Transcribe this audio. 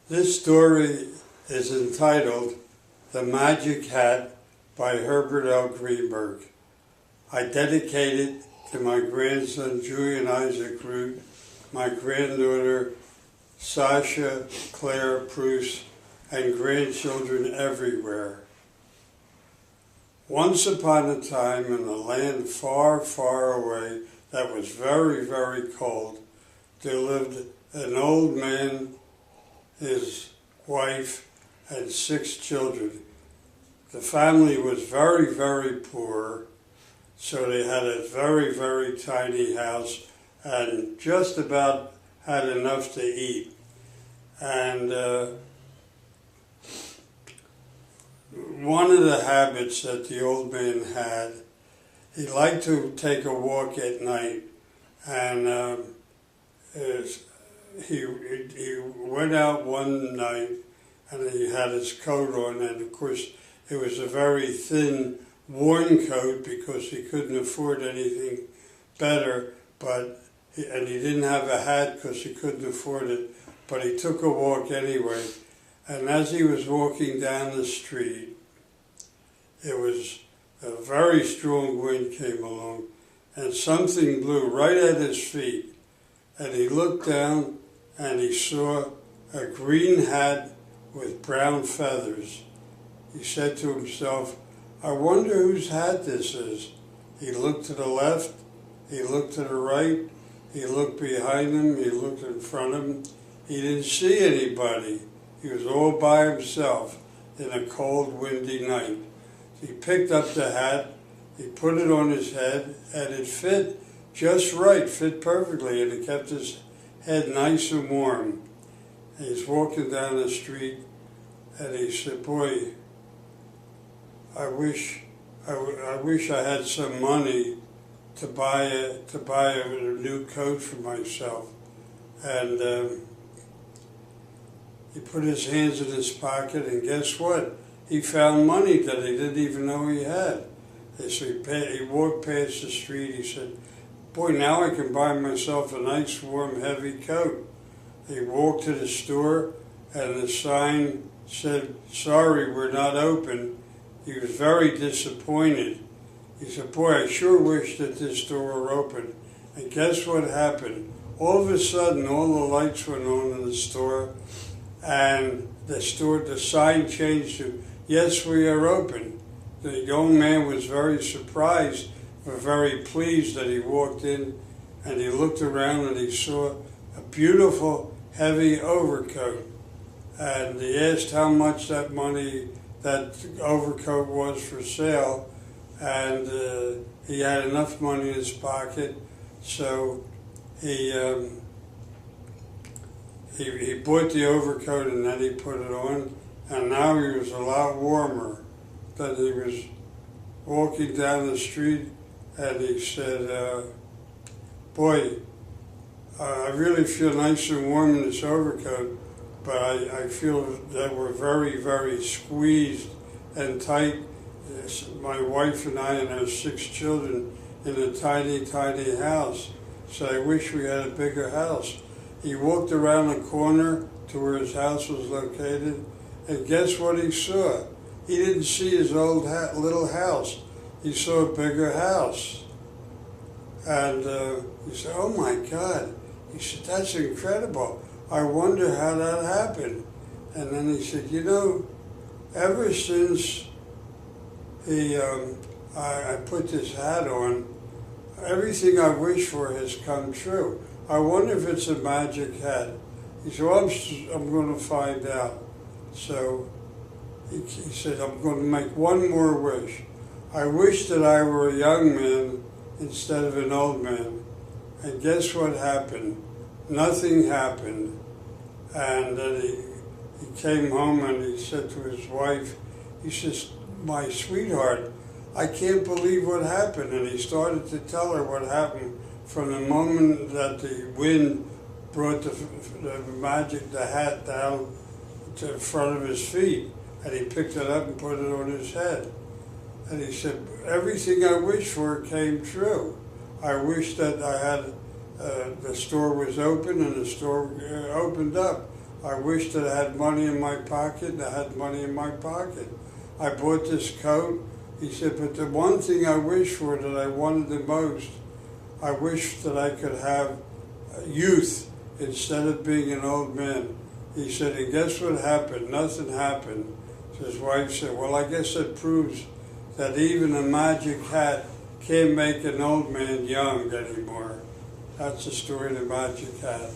This story is entitled The Magic Hat by Herbert L. Greenberg. I dedicate it to my grandson Julian Isaac Root, my granddaughter Sasha Claire Bruce, and grandchildren everywhere. Once upon a time in a land far, far away that was very, very cold, there lived an old man, his wife, and 6 children. The family was very, very poor, so they had a very, very tiny house and just about had enough to eat. And one of the habits that the old man had, he liked to take a walk at night, and he went out one night and he had his coat on, and of course it was a very thin, worn coat because he couldn't afford anything better, and he didn't have a hat because he couldn't afford it, but he took a walk anyway. And as he was walking down the street, it was a very strong wind came along, and something blew right at his feet. And he looked down and he saw a green hat with brown feathers. He said to himself, "I wonder whose hat this is." He looked to the left, he looked to the right, he looked behind him, he looked in front of him. He didn't see anybody. He was all by himself in a cold, windy night. He picked up the hat, he put it on his head, and it fit just right, fit perfectly, and it kept his head nice and warm. And he's walking down the street, and he said, "Boy, I wish I had some money to buy a new coat for myself." And he put his hands in his pocket, and guess what? He found money that he didn't even know he had. And so he walked past the street. He said, "Boy, now I can buy myself a nice, warm, heavy coat." He walked to the store, and the sign said, "Sorry, we're not open." He was very disappointed. He said, "Boy, I sure wish that this store were open." And guess what happened? All of a sudden, all the lights went on in the store, and the sign changed to, "Yes, we are open." The young man was very surprised, but very pleased that he walked in, and he looked around and he saw a beautiful, heavy overcoat. And he asked how much that overcoat was for sale, and he had enough money in his pocket, so he bought the overcoat and then he put it on, and now he was a lot warmer. Then he was walking down the street, and he said, "Boy, I really feel nice and warm in this overcoat, but I feel that we're very, very squeezed and tight, my wife and I and our 6 children in a tiny, tiny house. So I wish we had a bigger house." He walked around the corner to where his house was located, and guess what he saw? He didn't see his old little house. He saw a bigger house. And he said, "Oh my God." He said, "That's incredible. I wonder how that happened." And then he said, "You know, ever since I put this hat on, everything I wish for has come true. I wonder if it's a magic hat." He said, "Well, I'm going to find out." So he said, "I'm going to make one more wish. I wish that I were a young man instead of an old man." And guess what happened? Nothing happened. And then he came home and he said to his wife, he says, "My sweetheart, I can't believe what happened." And he started to tell her what happened from the moment that the wind brought the hat down to the front of his feet, and he picked it up and put it on his head. And he said, "Everything I wished for came true. I wish that I had the store was open and the store opened up. I wish that I had money in my pocket, and I had money in my pocket. I bought this coat. He said, but the one thing I wish for that I wanted the most, I wish that I could have youth instead of being an old man. He said, and guess what happened? Nothing happened. So his wife said, well, I guess that proves that even a magic hat can't make an old man young anymore. That's the story of the magic hat.